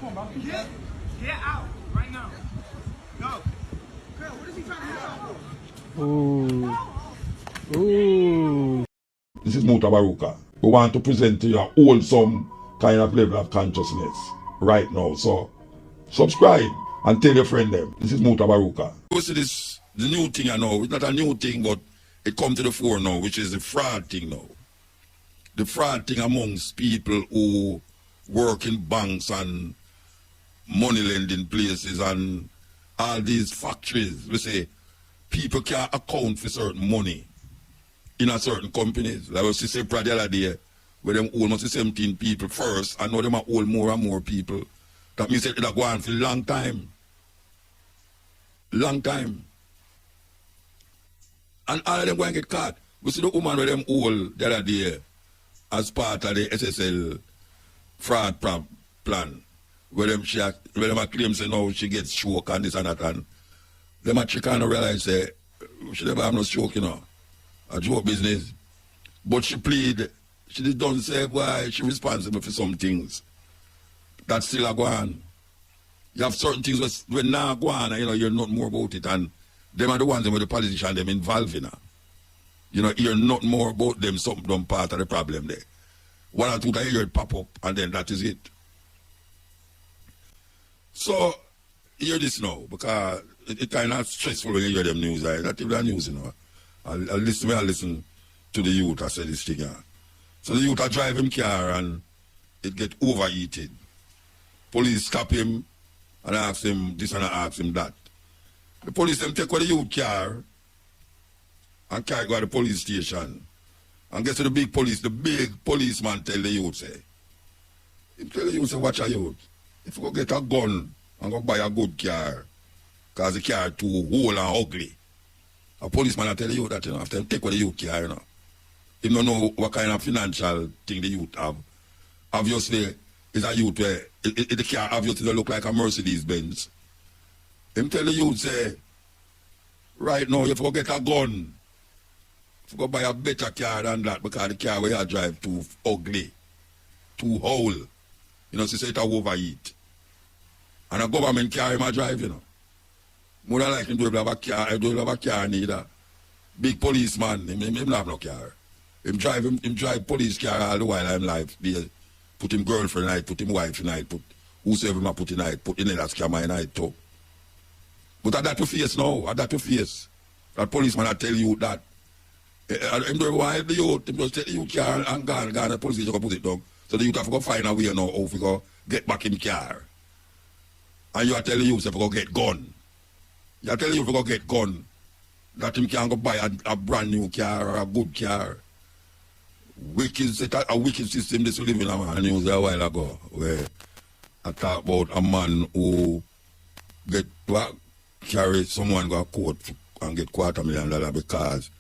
Get out right now. Go. Girl, what is he trying to have? Ooh. This is Mutabaruka. We want to present to you a wholesome kind of level of consciousness right now. So subscribe and tell your friend them. This is Mutabaruka. You see this, the new thing I know. It's not a new thing, but it comes to the fore now, which is the fraud thing now. The fraud thing amongst people who work in banks and money lending places and all these factories. We say people can't account for certain money in a certain companies. Like we say the other day, where them almost 17 people first, and now them are all more and more people. That means that it go on for a long time. Long time. And all of them going to get caught. We see the woman with them all the other day as part of the SSL fraud plan. Where them claim say no, she gets stroke and this and that, and them actually kind of realize say she never have no stroke, you know. A joke business. But she plead, she don't say why she responsible for some things. That's still a go on. You have certain things when now go on, and you know, you're not more about it, and them are the ones with the politician them involved in. You know, you're not more about them, something done part of the problem there. One or two times you hear it pop up, and then that is it. So, hear this now, because it kind of stressful when you hear them news. Not even the news, you know. I listen to the youth, I say this thing. So the youth are driving car and it get overheated. Police stop him and ask him this and ask him that. The police them take away the youth car and carry go to the police station. And get to the big policeman tell the youth, say, he tell the youth, say, watch a youth. If you go get a gun and go buy a good car, because the car too old and ugly. A policeman will tell you that, you know, after take away the youth car, you know. He don't know what kind of financial thing the youth have. Obviously, it's a youth where the car obviously don't look like a Mercedes Benz. Him tell the youth, say, right now, if you go get a gun, if you go buy a better car than that, because the car where you drive too ugly, too old. You know, she say it overheat. And a government car him a drive, you know. More than like him don't have a car, I don't have a car neither. Big policeman, him have no car. Him drive police car all the while I'm live. Put him girlfriend night, put him wife night, put whosoever him put in night, put in that scammer night too. But at that to face now, at that to face. That policeman I tell you that. Him don't want the youth, him just take the youth car and gone, the police just go put it down. So the youth have to go find a way now how to go get back in car. And you are telling you if you go get gun. You are telling you if you go get gun, that him can go buy a brand new car or a good car. A wicked system this we live in a news a while ago, where I talk about a man who carry someone go to court and get $250,000 because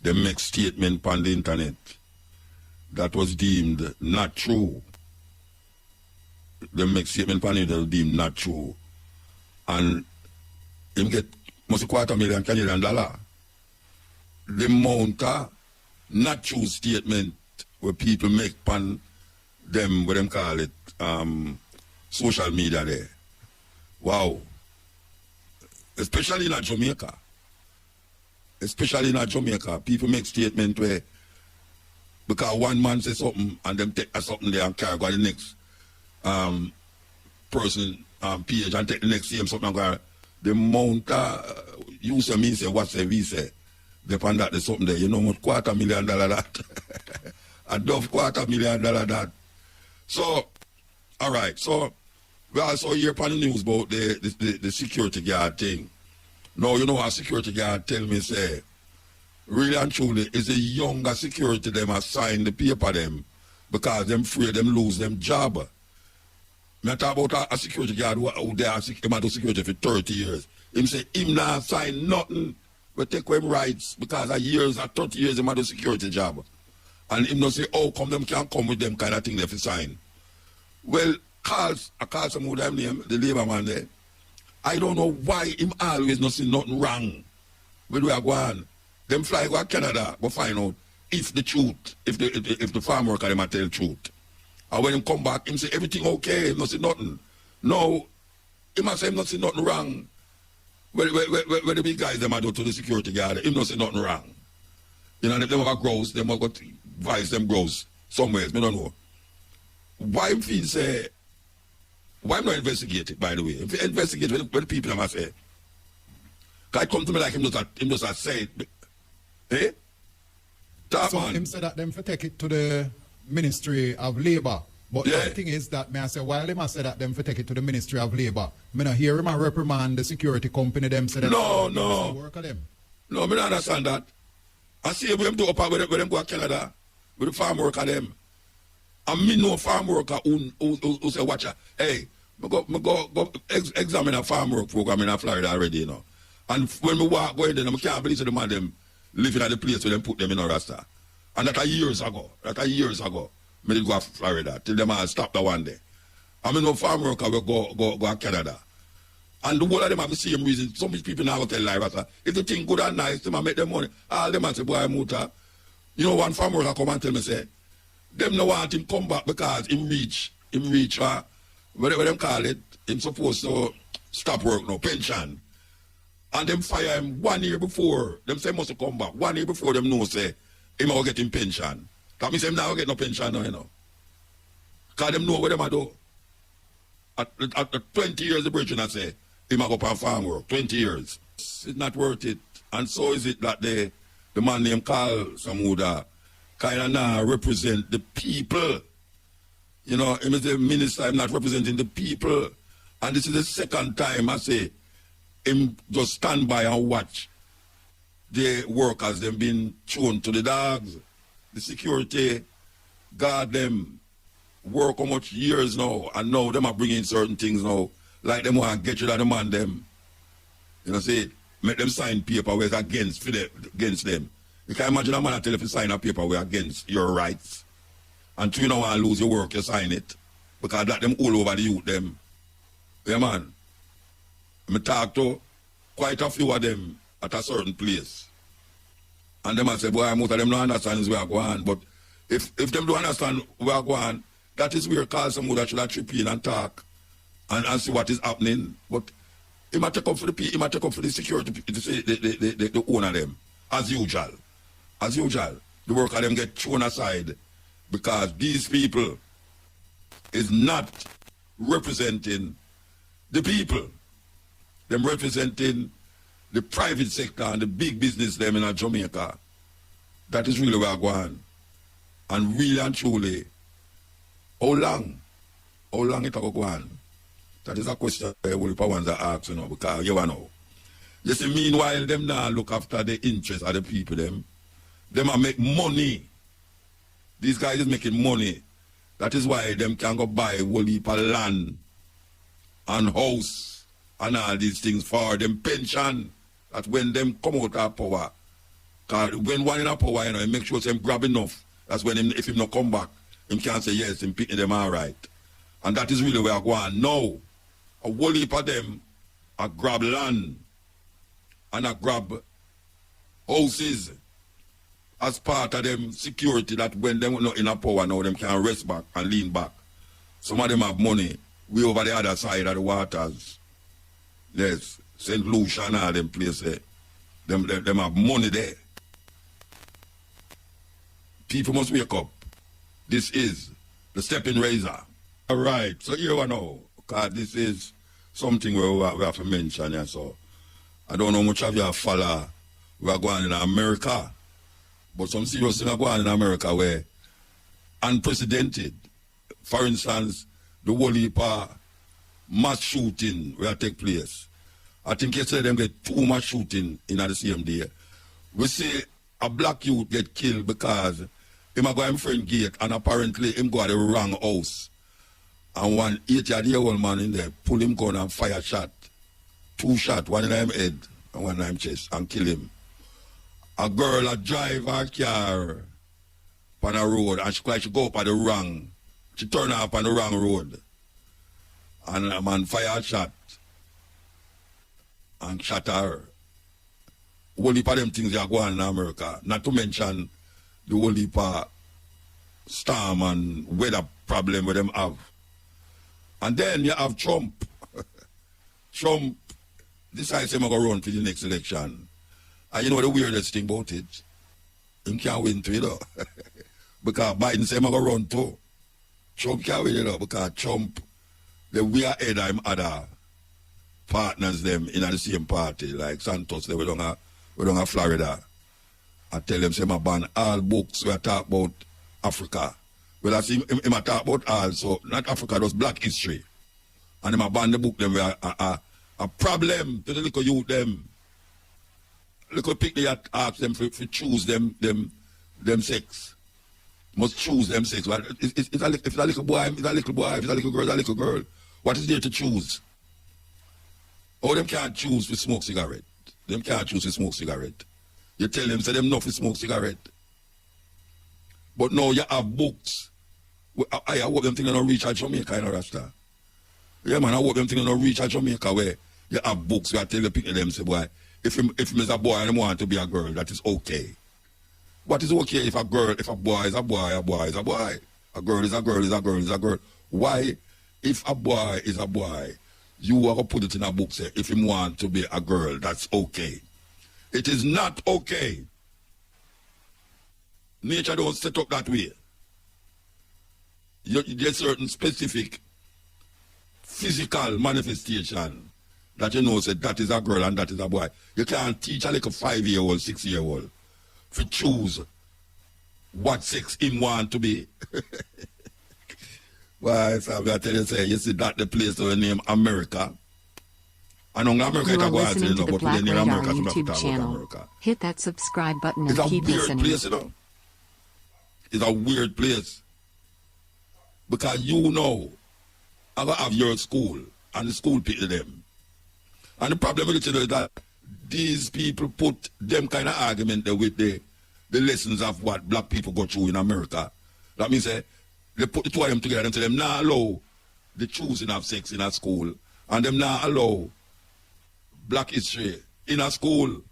they make statement on the internet that was deemed not true. They make statement on it that was deemed not true. And him get must $250,000 Canadian dollar. The amount of not true statement where people make upon them, what them call it, social media there. Wow. Especially in Jamaica. Especially in Jamaica, people make statement where because one man says something and them take something there and carry go to the next person page and take the next same something and go. The amount you say me say what say we say. Depend that there's something there. You know what $250,000 that. A dove $250,000 that. So, all right. So we also hear on the news about the security guard thing. Now you know our security guard tell me say, really and truly, is a younger security them assign the paper them because them afraid them lose them job. I talk about a security guard who they are security for 30 years. Him say him not sign nothing but take him rights because of years, 30 years him do security job. And him not say, oh, come them can't come with them kind of thing they have to sign. Well, I call some of them name, the labor man there. I don't know why him always not see nothing wrong with where I go on. Them fly go to Canada, go find out if the truth, if the farm worker them tell the truth. And when him come back, him say everything okay, him not say nothing. Now, he must say him not see nothing wrong. When the big guys them are do to the security guard, him not say nothing wrong. You know, if them have grows, them have got vice them grows somewhere, I don't know. Why him feel say, why him not investigate it, by the way? If you investigate when the people them say, because it come to me like him just say it. Eh? Talk, So man. him said that them for take it to the Ministry of Labour. But Yeah. the thing is that, may I say, while them say that them for take it to the Ministry of Labour, me not hear him a reprimand the security company them say that No. work of them. No, I don't understand that. I see them do up with them go to Canada, with the farm worker them. And me know farm worker who say, watch out, hey, I go examine a farm work program in Florida already, you know. And when we walk going there, I can't believe the man them living at the place where them put them in a rasta. And that years ago. Me did go to Florida till them all stop the one day. I mean no farm worker will go to Canada. And the whole of them have the same reason. Some people now tell lie, Rasta. If they think good and nice, they might make them money. All them and say, boy, Muta. You know, one farm worker come and tell me, say, them no want him come back because him reach, whatever them call it, him supposed to stop work now, pension. And them fire him 1 year before. Them say must come back. 1 year before them know, say, him will get him pension. That means him now get no pension now, you know. Because them know what them do. At 20 years, the bridge, I say, he might go up on farm work, 20 years. It's not worth it. And so is it that the man named Carl Samuda kind of now represent the people. You know, him is the minister, I'm not representing the people. And this is the second time I say, him just stand by and watch the workers, them being thrown to the dogs, the security, guard them, work how much years now, and now them are bringing certain things now, like them want to get rid of the man them. You know, say, make them sign paper where it's against them. You can imagine a man tell if you sign a paper where against your rights, and you don't want to lose your work, you sign it, because that them all over the youth them. Yeah, man. I talk to quite a few of them at a certain place. And them I say, boy, most of them don't understand where I go on. But if them don't understand where I go on, that is where Carl Samuda should have trip in and talk and see what is happening. But he might take up for the security, the owner them, as usual. As usual. The worker them get thrown aside because these people is not representing the people. Them representing the private sector and the big business them in Jamaica. That is really where I go on. And really and truly, how long it will go on? That is a question I will want to ask, you know, because you know. You see, meanwhile, them now look after the interests of the people, them are make money. These guys is making money. That is why them can go buy a whole heap of land and house and all these things for them pension. That when them come out of power, because when one in a power, you know, make sure them grab enough. That's when him, if him not come back, him can't say yes, him picking them all right. And that is really where I go on. Now, a whole heap of them, I grab land and I grab houses as part of them security, that when them not in a power now, them can rest back and lean back. Some of them have money way over the other side of the waters. Yes, St. Lucia and all them places. Them have money there. People must wake up. This is the stepping razor. All right, so here we know, because this is something where we have to mention. Yeah, so I don't know much of you follow we are going in America, but some serious things are going in America where unprecedented. For instance, the whole heap of mass shooting will take place. I think yesterday them get 2 mass shooting in the same day. We see a black youth get killed because him a go him friend gate and apparently him go to the wrong house. And one 80-year-old man in there pull him gun and fire shot. 2 shots, one in him head and one in him chest, and kill him. A girl a drive her car on a road and she go up at the wrong. She turn up on the wrong road. And a man fire a shot and shot her. Whole heap of them things that go on in America. Not to mention the whole heap of storm and weather problem with them have. And then you have Trump. Trump decides he's going to run for the next election. And you know the weirdest thing about it? He can't win too, you know. Because Biden said he's going to run too. Trump can't win, you know, because Trump, the way ahead of him other partners them in the same party, like Santos, they were down Florida. I tell them, say, I ban all books where I talk about Africa. Well, I see him talk about all, so not Africa, just black history. And him ban the book them where a problem to the little youth them. Little pick they ask them for choose them sex. Must choose them sex. Well, it's a little boy, it's a little boy, if it's a little girl, it's a little girl. What is there to choose? Oh, them can't choose to smoke cigarette. Them can't choose to smoke cigarette. You tell them, say them not to smoke cigarette. But now you have books. I hope them thinking don't reach at Jamaica in a Rasta. Yeah, man, I hope them thinking don't reach at Jamaica where you have books where I tell the people them, say, boy, if him is a boy and him want to be a girl, that is okay. What is okay if a boy is a boy, a boy is a boy. A girl is a girl, is a girl, is a girl. Why, if a boy is a boy, you are going to put it in a book, say, if him want to be a girl, that's okay. It is not okay. Nature don't set up that way. There's certain specific physical manifestation that you know, say, that is a girl and that is a boy. You can't teach a little 5-year-old, 6-year-old to choose what sex him want to be. Why, so I'm going to tell you, say, you see that the place to name America. And on America, you are go listening to the BlackRadar YouTube channel. America. Hit that subscribe button It's and a keep weird listening. place, you know. It's a weird place. Because you know, I go have your school, and the school pick them. And the problem with it is that these people put them kind of argument there with the lessons of what black people go through in America. That means they put the two of them together and say them not allow the choosing of sex in a school, and them not allow black history in a school,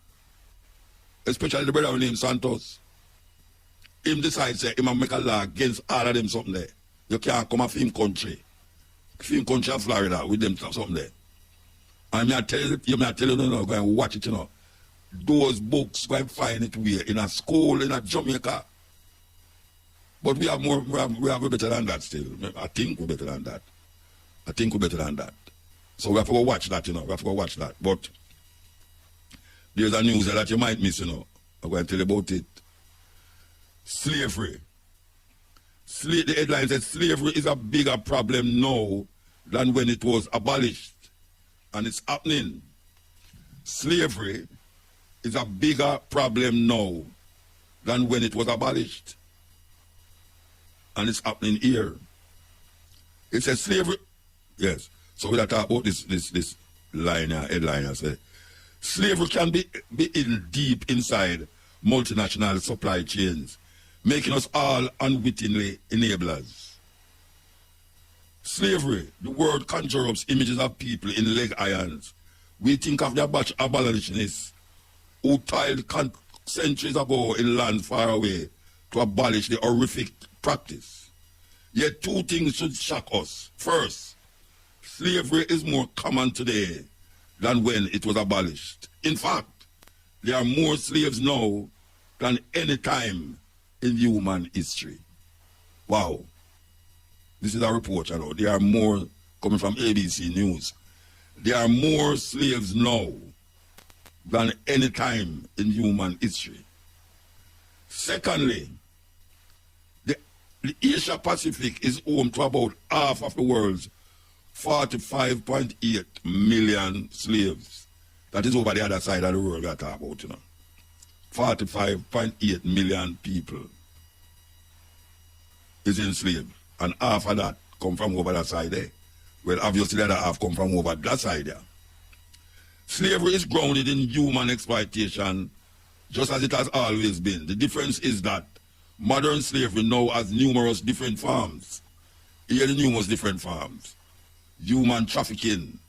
especially the brother named Santos. Him decides say him make a law against all of them something there. You can't come a film country of Florida with them something there. And I tell you, no, go and watch it, you know. Those books, go and find it where in a school in a Jamaica. But we have more, we have better than that still. I think we're better than that. So we have to go watch that, you know. But there's a news that you might miss, you know. I'm going to tell you about it. Slavery. The headline says slavery is a bigger problem now than when it was abolished. And it's happening. Slavery is a bigger problem now than when it was abolished. And it's happening here. It says slavery. Yes. So we'll talk about this liner, headliner say. Slavery can be in deep inside multinational supply chains, making us all unwittingly enablers. Slavery, the word conjures up images of people in leg irons. We think of the abolitionists who toiled centuries ago in lands far away to abolish the horrific practice. Yet two things should shock us. First, slavery is more common today than when it was abolished. In fact, there are more slaves now than any time in human history. Wow. This is a report, you know. There are more, coming from ABC News. There are more slaves now than any time in human history. Secondly, the Asia Pacific is home to about half of the world's 45.8 million slaves. That is over the other side of the world we are talking about, you know. 45.8 million people is enslaved. And half of that come from over that side there. Well, obviously the other half come from over that side there. Slavery is grounded in human exploitation, just as it has always been. The difference is that modern slavery now has numerous different forms. Here are the numerous different forms. Human trafficking,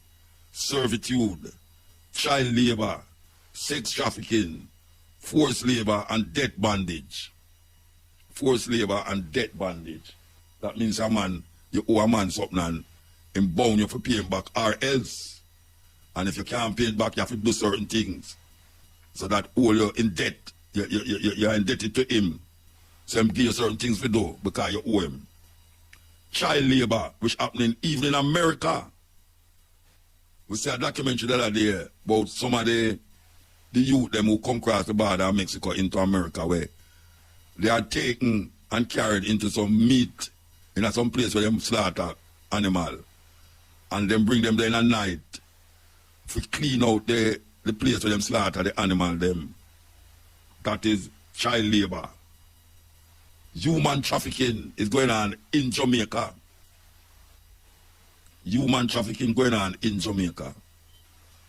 servitude, child labor, sex trafficking, forced labor, and debt bondage. Forced labor and debt bondage. That means a man, you owe a man something and him bound you for paying back or else. And if you can't pay it back, you have to do certain things. So that all you're in debt, you're indebted to him. So him give you certain things to do because you owe him. Child labor, which happening even in America. We see a documentary the other day about some of the youth them who come across the border of Mexico into America, where they are taken and carried into some meat in some place where they slaughter animal. And then bring them there in a night to clean out the place where they slaughter the animal them. That is child labor. Human trafficking is going on in Jamaica. Human trafficking going on in Jamaica.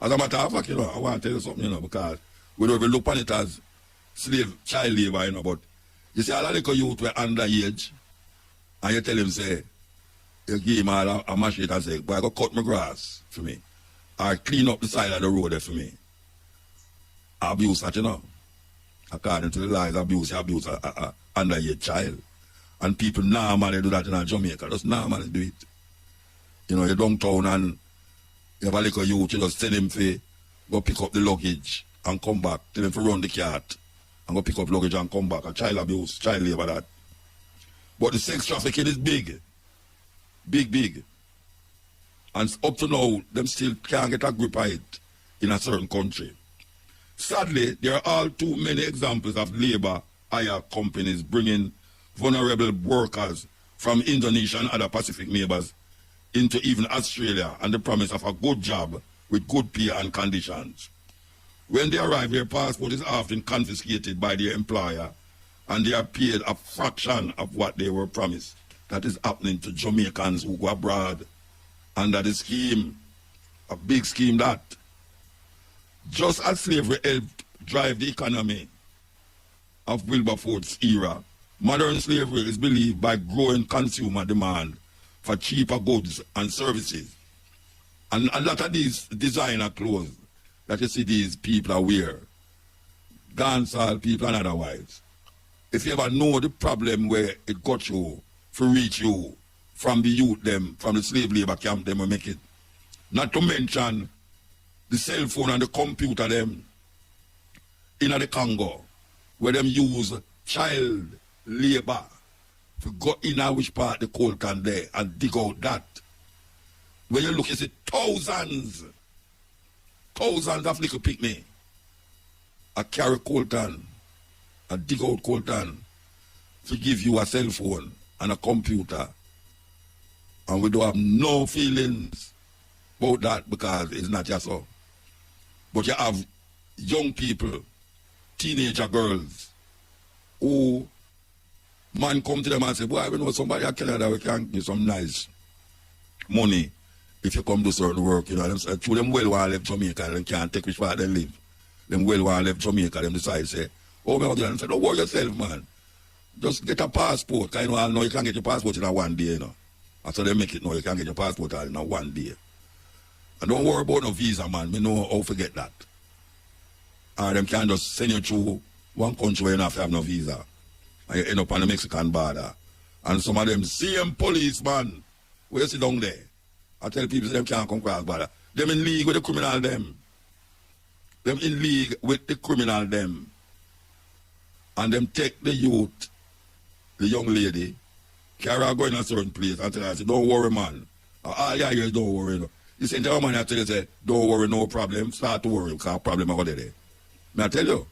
As a matter of fact, I want to tell you something, because we don't even look on it as child labor, but you see, a lot of youth were underage, and you tell him, say, you give him a machete and say, boy, I go cut my grass for me, or clean up the side of the road there for me. Abuse that, According to the laws, abuse a underage child. And people normally do that in Jamaica. Just normally do it. You're downtown and you have a little youth, you just send him to go pick up the luggage and come back. Tell him to run the cart and go pick up luggage and come back. A child abuse, child labor that. But the sex trafficking is big. Big. And up to now, them still can't get a grip of it in a certain country. Sadly, there are all too many examples of labor hire companies bringing vulnerable workers from Indonesia and other Pacific neighbors into even Australia on the promise of a good job with good pay and conditions. When they arrive, their passport is often confiscated by their employer and they are paid a fraction of what they were promised. That is happening to Jamaicans who go abroad under the scheme, a big scheme that. Just as slavery helped drive the economy of Wilberforce's era, modern slavery is believed by growing consumer demand for cheaper goods and services. And a lot of these designer clothes that you see these people are wear, dancehall people and otherwise, if you ever know the problem where it got you, to reach you, from the youth them, from the slave labor camp them will make it. Not to mention the cell phone and the computer them in the Congo, where them use child labor to go in which part the coal can there and dig out that. When you look, you see thousands of little picnic a carry coltan, a dig out coltan, to give you a cell phone and a computer. And we don't have no feelings about that because it's not just so. But you have young people, teenager girls, who man come to them and say, boy, we know somebody in Canada we can give some nice money if you come do certain work, Them say, through them well want to leave Jamaica, and can't take which part they live. Them well want to leave Jamaica, them decide, say, oh, me out there, and say, don't worry yourself, man. Just get a passport, because I know you can't get your passport in a one day, After they make it now, you can get your passport in a one day. And don't worry about no visa, man. Me know how to forget that. Or them can just send you through one country where you don't have no visa. And you end up on the Mexican border. And some of them same policeman where you sit down there. I tell people them can't come across border. Them in league with the criminal them. Them in league with the criminal them. And them take the youth, the young lady, carry her going to a certain place and tell her, say, don't worry, man. Yeah, don't worry. No. You say, tell man, I tell you, say, don't worry, no problem. Start to worry, because problem over there. I tell you.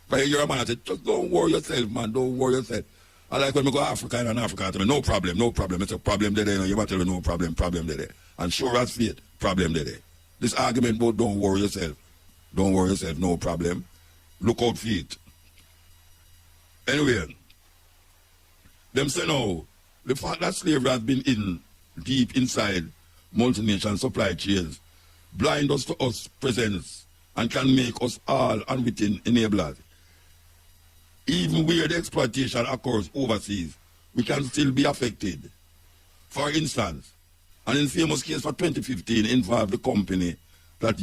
But you're a man, I say, just don't worry yourself, man. Don't worry yourself. I like when we go to Africa and Africa, I tell me, no problem. It's a problem there. You might tell me, no problem there. And sure as fate, problem there. This argument about don't worry yourself. Don't worry yourself, no problem. Look out for it. Anyway, them say no, the fact that slavery has been in deep inside multinational supply chains blind us to us presence and can make us all unwitting enablers. Even where the exploitation occurs overseas, we can still be affected. For instance, an infamous case for 2015 involved the company that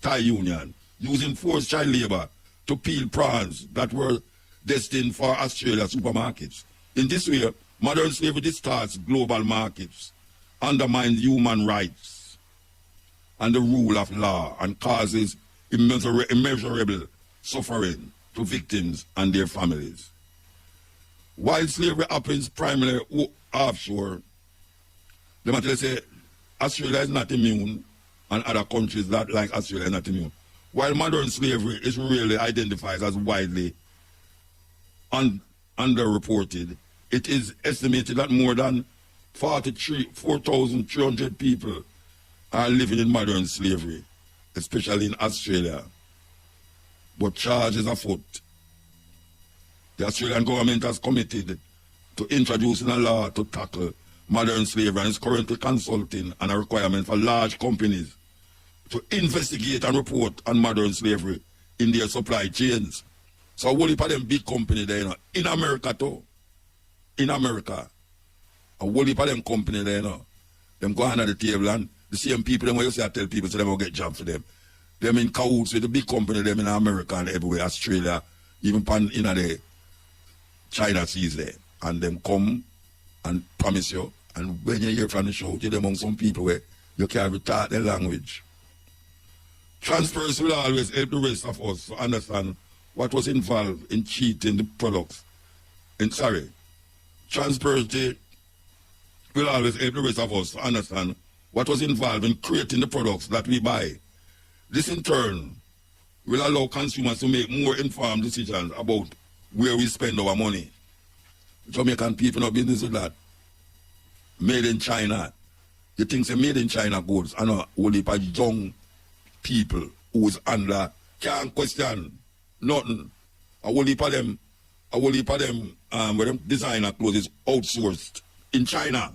Thai Union, using forced child labor to peel prawns that were destined for Australia supermarkets. In this way, modern slavery distorts global markets undermines human rights and the rule of law and causes immeasurable suffering to victims and their families. While slavery happens primarily offshore, they might say Australia is not immune and other countries that like Australia are not immune. While modern slavery is really identified as widely underreported, it is estimated that more than 4,300 people are living in modern slavery, especially in Australia. But charges afoot. The Australian government has committed to introducing a law to tackle modern slavery and is currently consulting on a requirement for large companies to investigate and report on modern slavery in their supply chains. So what if them big company there, in America too? In America. A whole heap of them company there, them go under the table and the same people, them when you say I tell people, so they will get job for them. Them in cahoots with the big company, them in America and everywhere, Australia, even in the China seas there. And them come and promise you, and when you hear from the show, you among some people where you can't retard their language. Transparency will always help the rest of us to understand what was involved in cheating the products. Transparency will always help the rest of us to understand what was involved in creating the products that we buy. This in turn will allow consumers to make more informed decisions about where we spend our money. Jamaican people no business with that. Made in China. You think say made in China goods and a whole heap of young people who's under can't question nothing. A whole heap of them where them designer clothes is outsourced in China.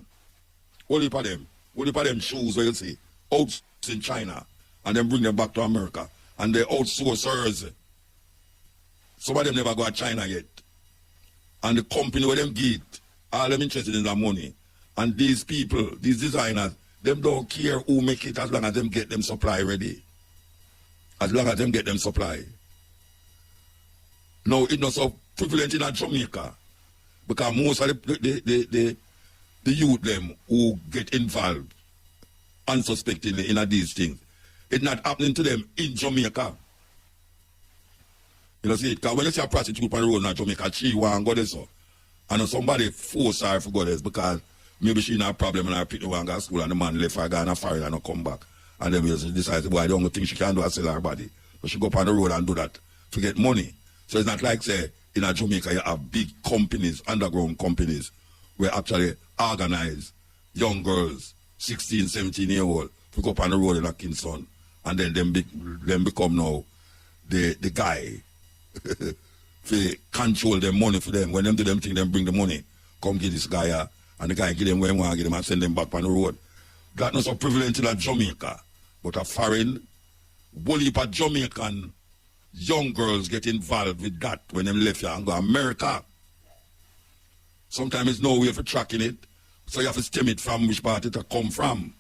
Whole heap of them shoes where you see outsourced in China and then bring them back to America. And they outsourcers. Some of them never go to China yet. And the company where them get, all them interested in that money. And these people, these designers, them don't care who make it as long as them get them supply ready. As long as them get them supply. Now, it's not so prevalent in Jamaica. Because most of the youth them who get involved unsuspectingly in these things, it's not happening to them in Jamaica. You know, see, because when you see a prostitute on the road in Jamaica, she want to go there, so. And somebody force her to go there because maybe she not a problem and her people want to go to school and the man left her, go on a foreign and not come back. And then she decides, boy, the only thing she can do is sell her body. So she go up on the road and do that to get money. So it's not like, say, in Jamaica you have big companies, underground companies, where actually organize young girls, 16, 17-year-old, to go up on the road in a Kingston. And then them become now the guy to control their money for them. When them do them thing, them bring the money, come get this guy and the guy give them where he want to get them and send them back on the road. That's not so prevalent in Jamaica, but a foreign, whole heap of Jamaican young girls get involved with that when them left here and go to America. Sometimes there's no way for tracking it, so you have to stem it from which part it come from.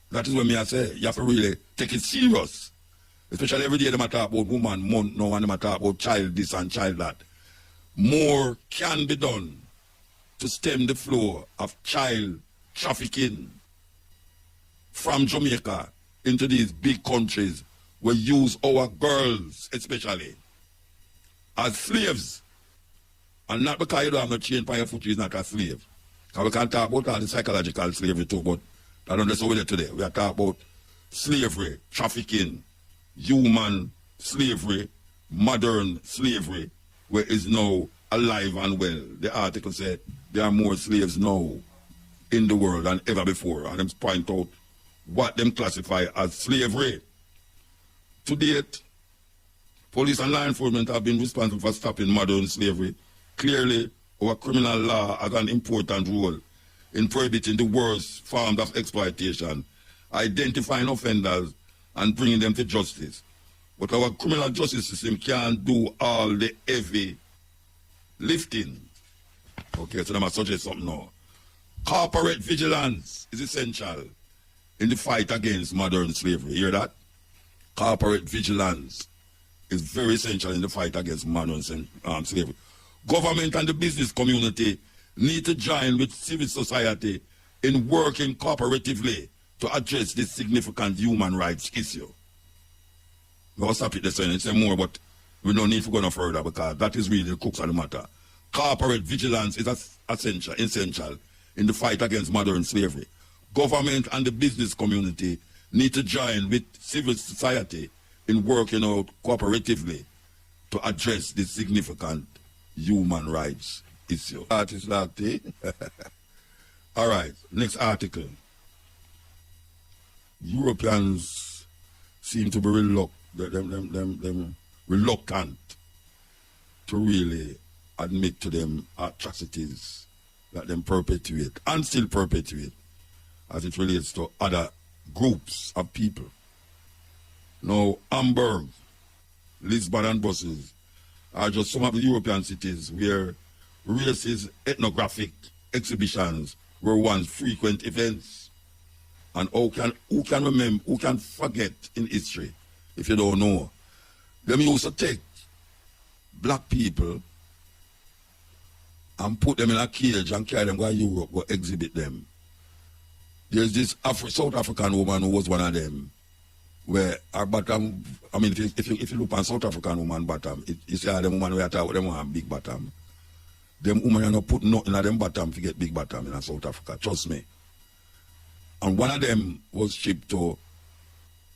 That is what I say. You have to really take it serious. Especially every day they talk about woman month now and they talk about child this and child that. More can be done to stem the flow of child trafficking from Jamaica into these big countries where use our girls especially as slaves. And not because you don't have no chain by your foot, you're not a slave. Because we can talk about all the psychological slavery too, but I don't know what we're today. We are talking about slavery, trafficking, human slavery, modern slavery, where is now alive and well. The article said there are more slaves now in the world than ever before. And them point out what them classify as slavery. To date, police and law enforcement have been responsible for stopping modern slavery. Clearly, our criminal law has an important role in prohibiting the worst forms of exploitation, identifying offenders and bringing them to justice. But our criminal justice system can't do all the heavy lifting. Okay, so I must suggest something now. Corporate vigilance is essential in the fight against modern slavery. You hear that? Corporate vigilance is very essential in the fight against modern slavery. Government and the business community need to join with civil society in working cooperatively to address this significant human rights issue. We'll stop it there and say more, but we don't need to go no further because that is really the crux of the matter. Corporate vigilance is essential in the fight against modern slavery. Government and the business community need to join with civil society in working out cooperatively to address this significant human rights issue. Artist Latte. All right, next article. Europeans seem to be reluctant to really admit to them atrocities that them perpetuate and still perpetuate as it relates to other groups of people. Now, Hamburg, Lisbon and Brussels are just some of the European cities where racist ethnographic exhibitions were once frequent events. And who can remember, who can forget in history, if you don't know, them used to take black people and put them in a cage and carry them go to Europe, go exhibit them. There's this South African woman who was one of them, where her bottom, I mean, if you look on South African woman bottom, you see how them woman where I talk, them have big bottom. Them women are not put nothing at them bottom to get big bottom in South Africa, trust me. And one of them was shipped to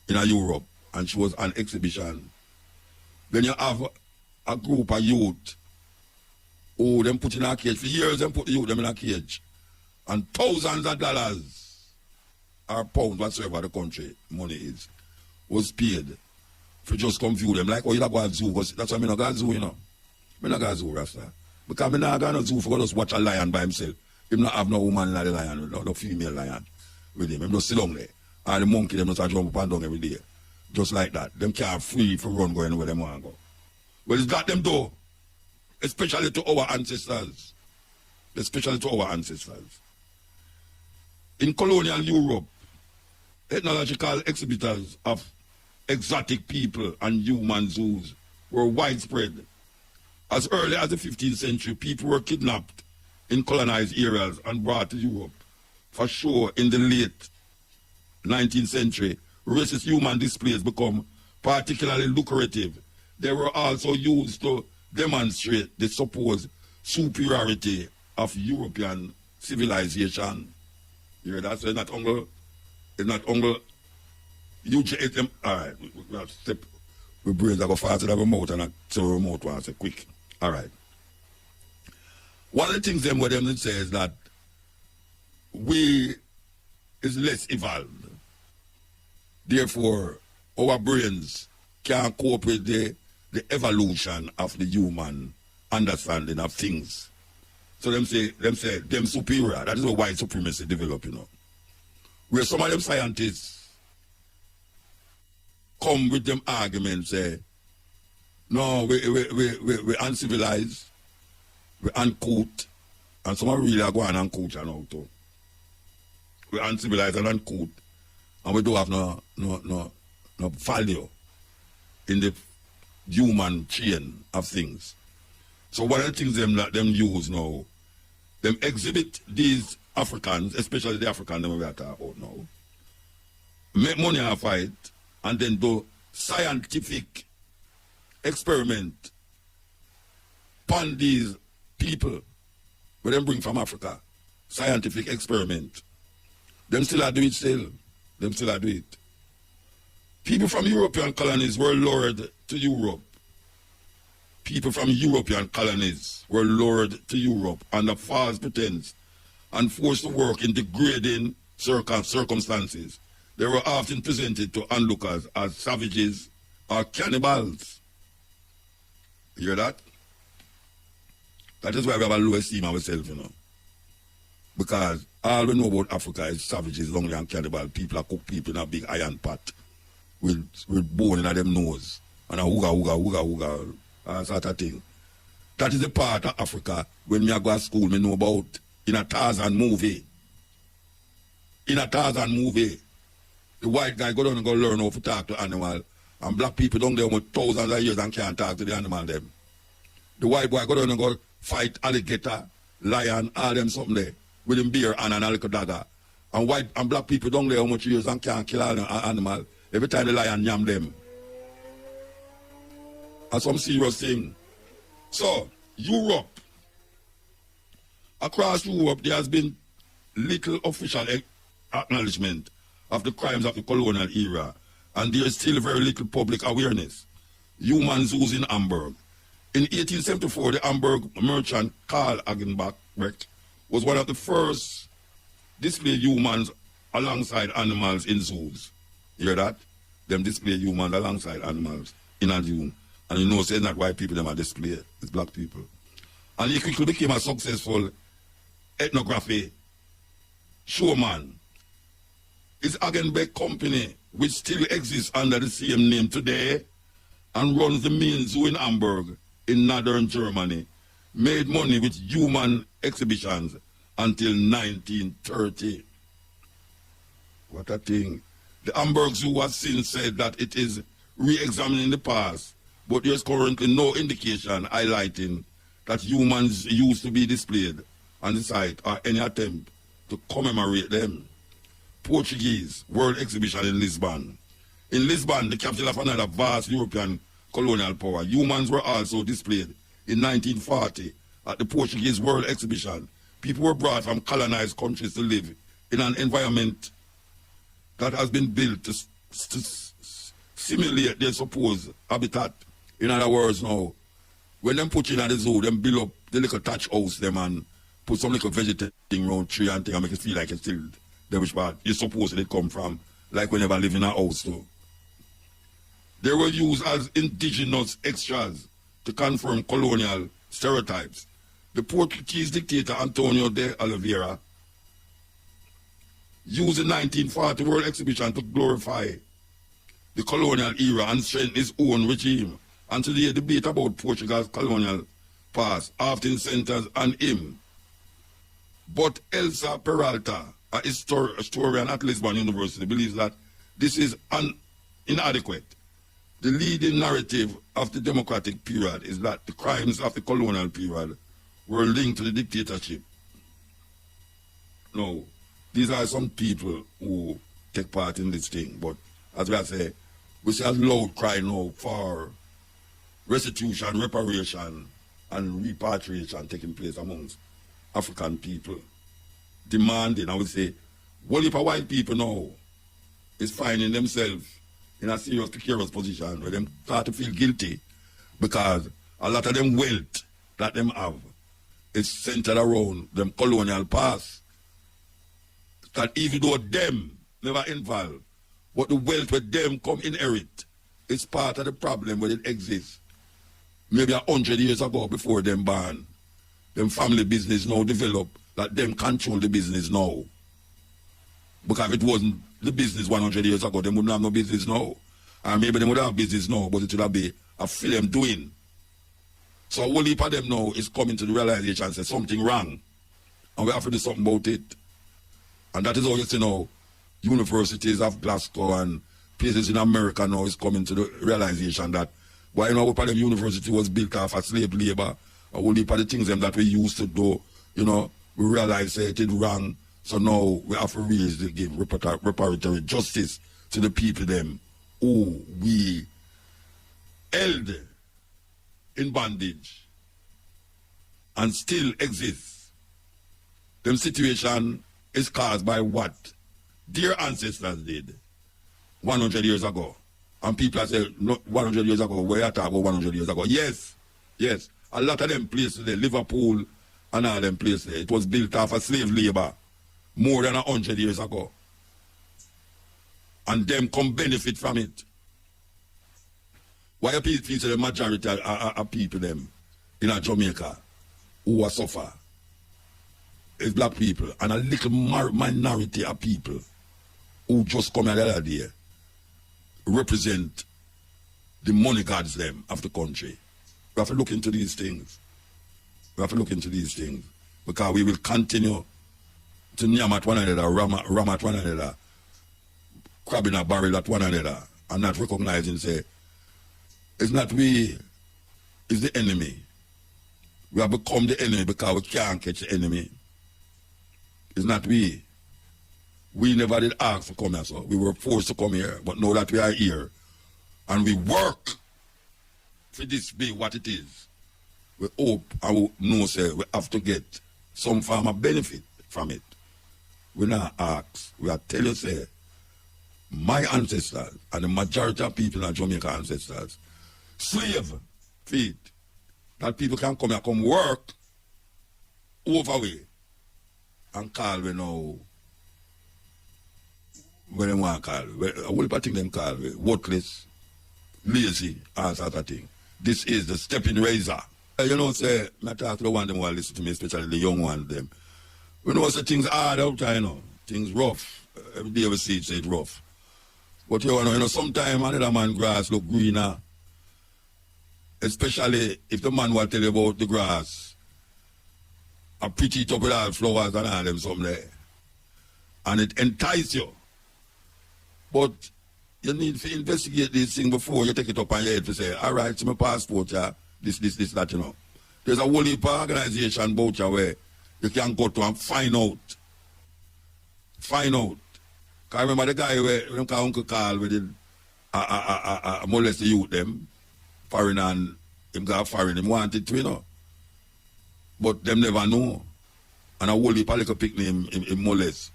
in Europe, and she was on exhibition. Then you have a group of youth who them put in a cage. For years, them put the youth them in a cage. And thousands of dollars or pounds, whatsoever the country money is, was paid for just come view them. Like, oh, you don't go to zoo. That's why I not go to zoo, you know. I not go to zoo, Rasta. Because I not go to zoo for just watch a lion by himself. He not have no woman in the lion, no female lion with him. He just sit down there. And the monkey, them just jump up and down every day. Just like that. Them can't free for run going where them want to go. Well, it's got them though. Especially to our ancestors. Especially to our ancestors. In colonial Europe, ethnological exhibitors of exotic people and human zoos were widespread. As early as the 15th century, people were kidnapped in colonized areas and brought to Europe. For sure, in the late 19th century, racist human displays become particularly lucrative. They were also used to demonstrate the supposed superiority of European civilization. You hear that? So it's not only you all right, we have to step with brains that go faster than a remote and a remote one say quick. All right. One of the things them where them say is that we is less evolved. Therefore, our brains can't cope with the evolution of the human understanding of things. So them say them superior. That is where white supremacy develop, you know. Where some of them scientists come with them arguments, say, no, we uncivilized, we uncouth, and some are really are going uncouth now too. We uncivilized and uncouth, and we don't have no value in the human chain of things. So one of the things them use now, them exhibit these Africans, especially the African that we are talking about now, make money and fight, and then do scientific experiment upon these people where them bring from Africa. Scientific experiment. Them still are do it still. Them still are do it. People from European colonies were lured to Europe. People from European colonies were lured to Europe under false pretense and forced to work in degrading circumstances. They were often presented to onlookers as savages or cannibals. You hear that? That is why we have a low esteem of ourselves, you know. Because all we know about Africa is savages, lonely and cannibal. People are cook people in a big iron pot with bone in them nose and a hooga, sort of thing. That is a part of Africa when me go to school, me know about in a Tarzan movie. In a Tarzan movie, the white guy go down and go learn how to talk to animal, and black people down there with thousands of years and can't talk to the animal them. The white boy go down and go fight alligator, lion, all them something there, with him beer and a little dagger, And white and black people don't know how much years and can't kill an animal every time the lion yam them. That's some serious thing. So, Europe. Across Europe, there has been little official acknowledgement of the crimes of the colonial era, and there is still very little public awareness. Human zoos in Hamburg. In 1874, the Hamburg merchant Karl Hagenbeck was one of the first displayed humans alongside animals in zoos. You hear that? Them display humans alongside animals in a zoo. And you know, it's not white people them are displayed, it's black people. And he quickly became a successful ethnography showman. It's Hagenbeck Company, which still exists under the same name today and runs the main zoo in Hamburg in northern Germany, made money with human exhibitions until 1930. What a thing. The Hamburg Zoo has since said that it is re-examining the past, but there's currently no indication highlighting that humans used to be displayed on the site or any attempt to commemorate them. Portuguese World Exhibition in Lisbon. In Lisbon, the capital of another vast European colonial power, humans were also displayed in 1940 at the Portuguese World Exhibition. People were brought from colonized countries to live in an environment that has been built to simulate their supposed habitat. In other words, now, when them put in at the zoo, them build up the little thatch house them and put some little vegetating around tree and thing and make it feel like it's still the which part you supposed it come from, like when you live in a house too. They were used as indigenous extras to confirm colonial stereotypes. The Portuguese dictator Antonio de Oliveira used the 1940 World Exhibition to glorify the colonial era and strengthen his own regime. And today, debate about Portugal's colonial past often centers on him. But Elsa Peralta, a historian at Lisbon University, believes that this is inadequate. The leading narrative of the democratic period is that the crimes of the colonial period were linked to the dictatorship. No, these are some people who take part in this thing, but as I say, we see a loud cry now for restitution, reparation, and repatriation taking place amongst African people. Demanding, I would say, what if white people now is finding themselves in a serious precarious position where them start to feel guilty because a lot of them wealth that them have is centered around them colonial past. That even though them never involved, but the wealth where them come inherit is part of the problem where it exists. Maybe 100 years ago before them born, them family business now develop, that them control the business now. Because if it wasn't the business 100 years ago, they wouldn't have no business now. And maybe they would have business now, but it would have be a film doing. So a whole heap of them now is coming to the realization that something wrong. And we have to do something about it. And that is how you see now, universities of Glasgow and places in America now is coming to the realization that why you know what them university was built off of slave labor, a whole heap of the things them that we used to do, you know, we realize it is wrong. So now we have to really give reparatory justice to the people them who we held in bondage and still exist. Them situation is caused by what their ancestors did 100 years ago. And people say, no, 100 years ago, where you talk about 100 years ago? Yes, yes. A lot of them places there, Liverpool and all them places there, it was built off of slave labor more than 100 years ago. And them come benefit from it. Why are people say the majority of people them in Jamaica who are suffer? It's black people and a little minority of people who just come here the other day represent the money gods them of the country. We have to look into these things. We have to look into these things because we will continue to name at one another, ram at one another, crab in a barrel at one another, and not recognizing, say, it's not we, it's the enemy. We have become the enemy because we can't catch the enemy. It's not we. We never did ask to come here, so we were forced to come here. But now that we are here, and we work for this be what it is, we hope and we know, say, we have to get some form of benefit from it. We not ask. We are tell you, say, my ancestors and the majority of people in Jamaica ancestors, slave feed, that people can come here, come work over way and call we now, what they want to call, a whole thing them call, worthless, lazy, and sort of thing. This is the stepping razor. You know, say, I talk to the one them who listen to me, especially the young ones, them. We know, say, things hard out there, you know, things rough. Every day we see it, say it rough. But you know, sometimes another man grass look greener, especially if the man will tell you about the grass, a pretty top with all flowers and all them some there. And it entices you. But you need to investigate this thing before you take it up on your head to say, all right, it's my passport, yeah, this, that, you know. There's a whole heap of organization about you where you can go to and find out. Find out. Because I remember the guy where Uncle Carl with him, molest the youth them, foreign and him got foreign, him wanted to, you know. But them never know. And a whole heap of little picnic him molest.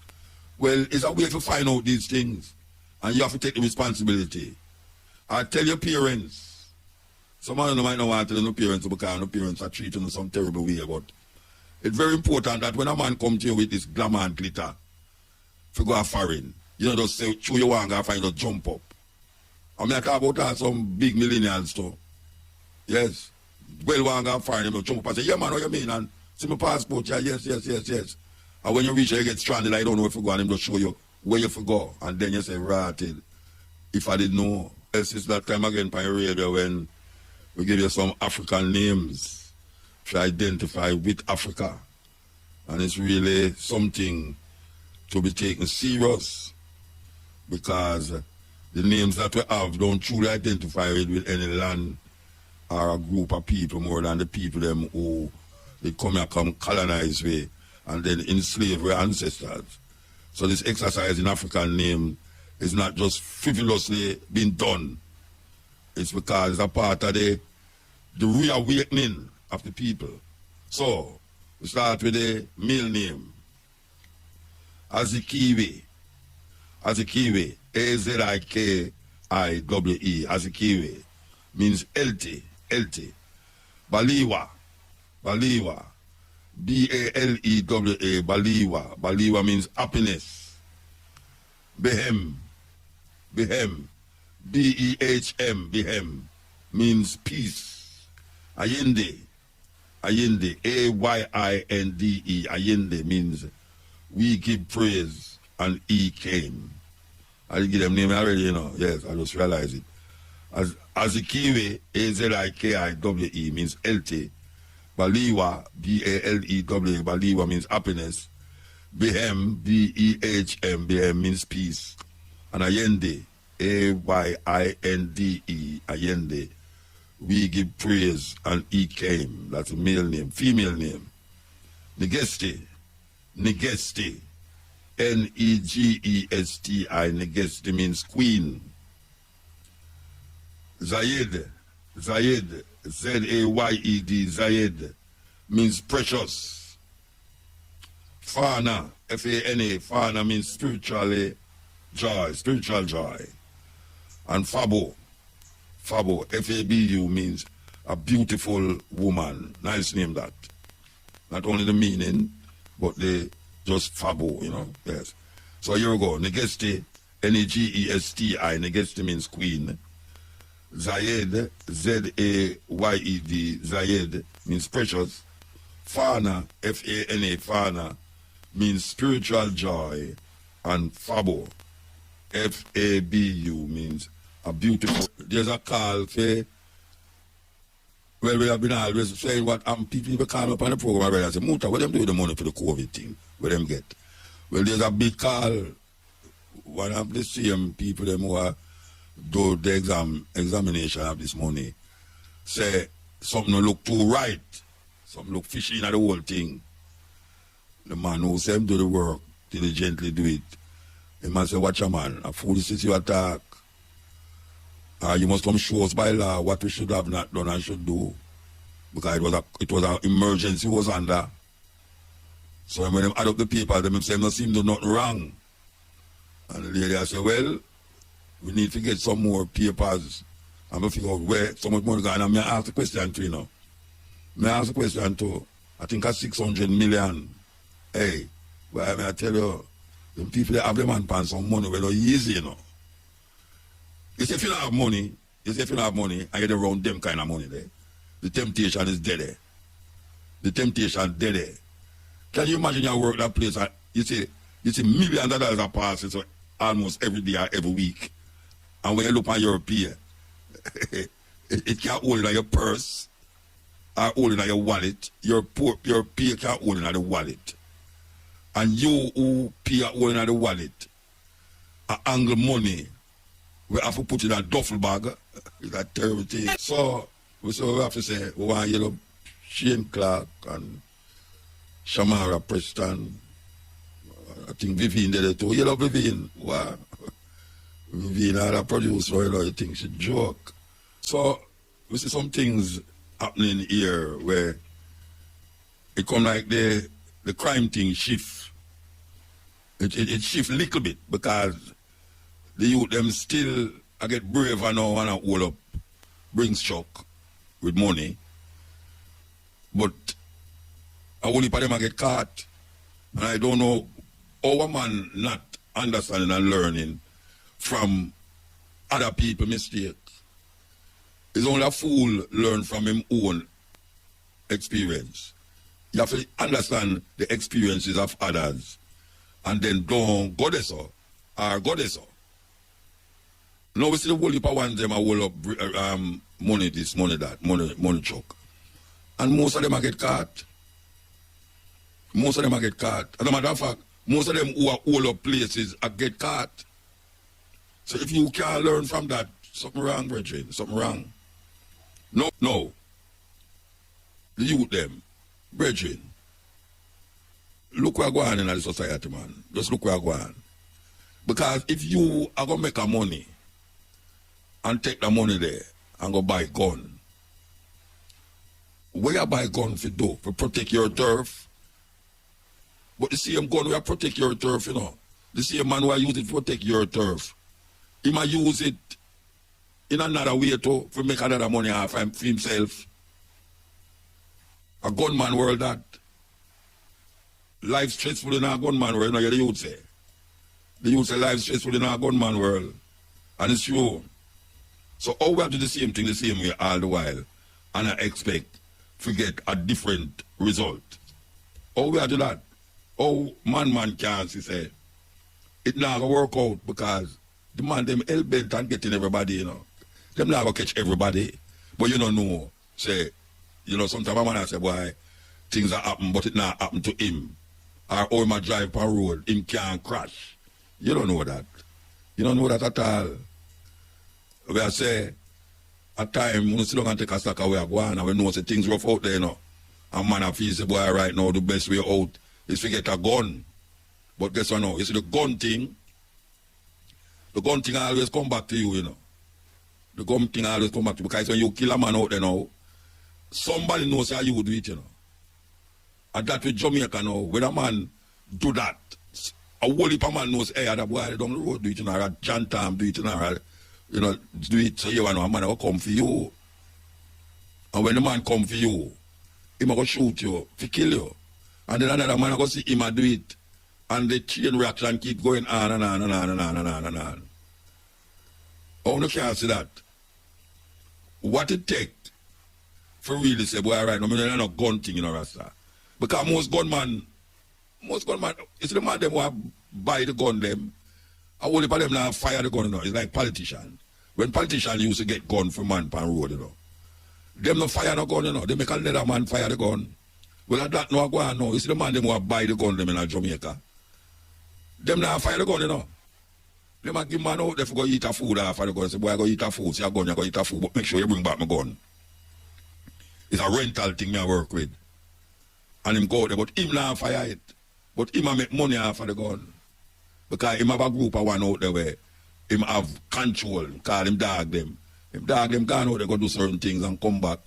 Well, it's a way to find out these things. And you have to take the responsibility. I tell your parents, some of them might not want to tell your parents because your parents are treating you in some terrible way, but it's very important that when a man comes to you with this glamour and glitter, if you go foreign, you know, just say, show you want to find a jump up. I mean, I talk about that some big millennials too. Yes. Well, want to foreign, you jump up and say, yeah, man, what you mean? And see my passport, yeah, yes. And when you reach there, you get stranded, I don't know if you go, and them just show you where you forgot. And then you say, right, if I didn't know. Yes, it's that time again by radio when we give you some African names to identify with Africa. And it's really something to be taken serious because the names that we have don't truly identify with any land or a group of people more than the people them who they come colonize way and then enslave our ancestors. So this exercise in African name is not just frivolously being done. It's because it's a part of the reawakening of the people. So we start with the male name. Azikiwe. Azikiwe. A-Z-I-K-I-W-E. Azikiwe means healthy. Baliwa. B-A-L-E-W-A. Baliwa means happiness. Behem. B-E-H-M. Behem means peace. Ayinde. A-Y-I-N-D-E. Ayinde means we give praise and he came. I didn't give them name already, you know. Yes, I just realized it. Azikiwe, A-Z-I-K-I-W-E means healthy. Baliwa, B-A-L-E-W, Baliwa means happiness. Behem, B-E-H-M, Behem means peace. And Ayende, A-Y-I-N-D-E, Ayende, we give praise and he came. That's a male name. Female name. Negesti, N-E-G-E-S-T-I, Negesti means queen. Zayed, Z-A-Y-E-D, Zayed means precious. Fana, F-A-N-A, Fana means spiritual joy. And Fabo, F-A-B-U means a beautiful woman. Nice name that. Not only the meaning, but the just Fabo, you know. Yes. So here we go. Negesti, N-E-G-E-S-T-I, Negesti means queen. Zayed, Z-A-Y-E-D, Zayed means precious. Fana, F-A-N-A, Fana means spiritual joy. And Fabo, F-A-B-U means a beautiful. There's a call for, well, we have been always saying what people call up on the program already. I say, Muta, what them do with the money for the COVID thing? Where them get? Well, there's a big call. One of the same people them who are do the examination of this money say something don't look too right, something look fishy in the whole thing. The man who said him do the work diligently do it He man say, watch a man, a fool is you attack. You must come show us by law what we should have not done and should do. Because it was an emergency was under. So when them add up the paper, them say, no seem to do nothing wrong. And the lady I say, well, we need to get some more papers. And we figure out where so much money going. And I ask the question too, you know. I ask the question too. I think at 600 million. Hey, but I tell you, the people that have them hand pan some money, well, easy, you know. You say if you don't have money, and you don't run them kind of money there, the temptation is dead there. The temptation dead there. Can you imagine you work that place and you see millions of dollars are passing so almost every day or every week. And when you look at your pay, it can't hold it on your purse or hold it on your wallet. Your pay can't hold it on the wallet. And you who pay hold it on the wallet, angle money, we have to put it in a duffel bag. It's a terrible thing. So we have to say, we want yellow Shane Clark and Shamara Preston. I think Vivian did it too. You know Vivian? Wow. Vivian had a producer, you know, you think she's a joke. So we see some things happening here where it come like the crime thing shift. It shift a little bit because the youth them still I get brave and now and hold up, bring shock with money. But only part of them get caught. And I don't know how a man not understanding and learning from other people's mistakes. It's only a fool learn from his own experience. You have to understand the experiences of others and then don't go there so or go there so. Now we see the whole heap of ones them a hold up money this, money that, money chuck. And most of them get caught. Most of them get caught. As a matter of fact, most of them who are hold up places are get caught. So if you can't learn from that, something wrong, brethren, something wrong. No. The youth them, brethren, look where going in the society, man. Just look where going. Because if you are going to make a money and take the money there and go buy gun, where you buy gun for do? For protect your turf. But the same gun will protect your turf, you know. The same man will use it to protect your turf. He might use it in another way to make another money off for himself. A gunman world that. Life stressful in a gunman world, you know, the youth say. The youth say life stressful in a gunman world. And it's true. So how we have to do the same thing the same way all the while and I expect to get a different result. How we have to do that? How man can't say it not gonna work out because the man them hell bent and getting everybody, you know. Them not gonna catch everybody. But you don't know, say, you know, sometimes a man say, boy, things are happen, but it not happen to him. Or how him a drive per road, him can't crash. You don't know that. You don't know that at all. We are say, at time, when you don't take a stock away, and we know say things rough out there, you know. And man, I feel say, boy, right now, the best way out is to get a gun. But guess what now? You see, the gun thing always come back to you, you know. The gun thing always come back to you. Because when you kill a man out there now, somebody knows how you would do it, you know. And that with Jamaica now, when a man do that, a whole heap of man knows, hey, that boy down the road do it, you know, or John Tam do it, you know, or, you know, do it, so you know, a man will come for you. And when the man come for you, he will shoot you, to kill you. And then another man will see him do it. And the chain reaction keep going on and on and on and on and on and on. How you can't see that? What it take for really say, boy, right now, I'm not gun thing, you know, Rasta. Because most gunman, it's the man them who buy the gun them. I only for them now fire the gun, you know. It's like politicians. When politicians used to get gun from man pan road, you know. Them no fire no gun, you know. They make another man fire the gun. Well, that no go on, no. It's the man them who buy the gun them in Jamaica. Them now fire the gun, you know. They might give man out there for go eat a food after the gun. Say, boy, I go eat a food. See a gun, you go eat a food. But make sure you bring back my gun. It's a rental thing I work with. And him go there, but him now fire it. But him a make money off of the gun. Because him have a group of one out there where him have control, call him dog them. Him dog them gone out there go do certain things and come back.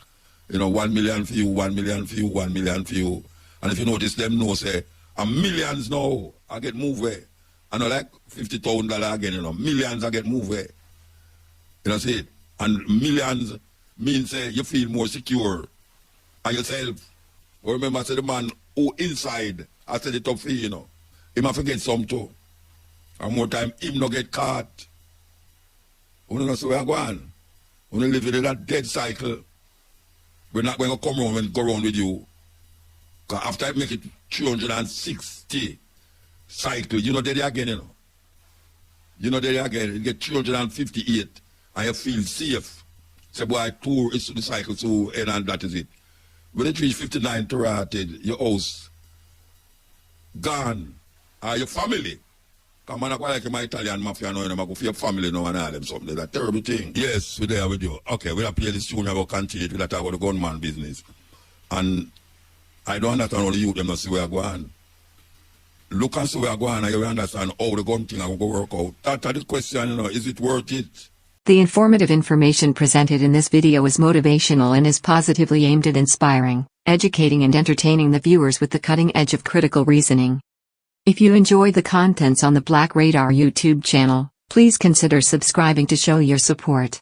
1 million for you, 1 million for you, 1 million for you. And if you notice them know say, millions now, I get moved away. I know like $50,000 again, millions I get moved away. See it? And millions means you feel more secure on yourself. But remember, I said the man who inside, I said it up for you, He might forget some too. And more time, him not get caught. We don't know so we are going. We don't live in that dead cycle. We're not going to come around and go around with you. Because after I make it 360 cycle, there again, there again, you get 358 and you feel safe. Say, boy, 2 is the cycle, so and that is it. When it reach 59 to your house gone, your family. Come on, I like my Italian mafia, I go for your family now and all them something. That's a terrible thing. Yes, we're there with you. Okay, we'll play this tune, we'll continue with that about the gunman business. And I don't understand how the youth them not see where I go on. Look and see where I go on and you understand how the gun thing will go work out. That's the question, is it worth it? The informative information presented in this video is motivational and is positively aimed at inspiring, educating and entertaining the viewers with the cutting edge of critical reasoning. If you enjoy the contents on the Black Radar YouTube channel, please consider subscribing to show your support.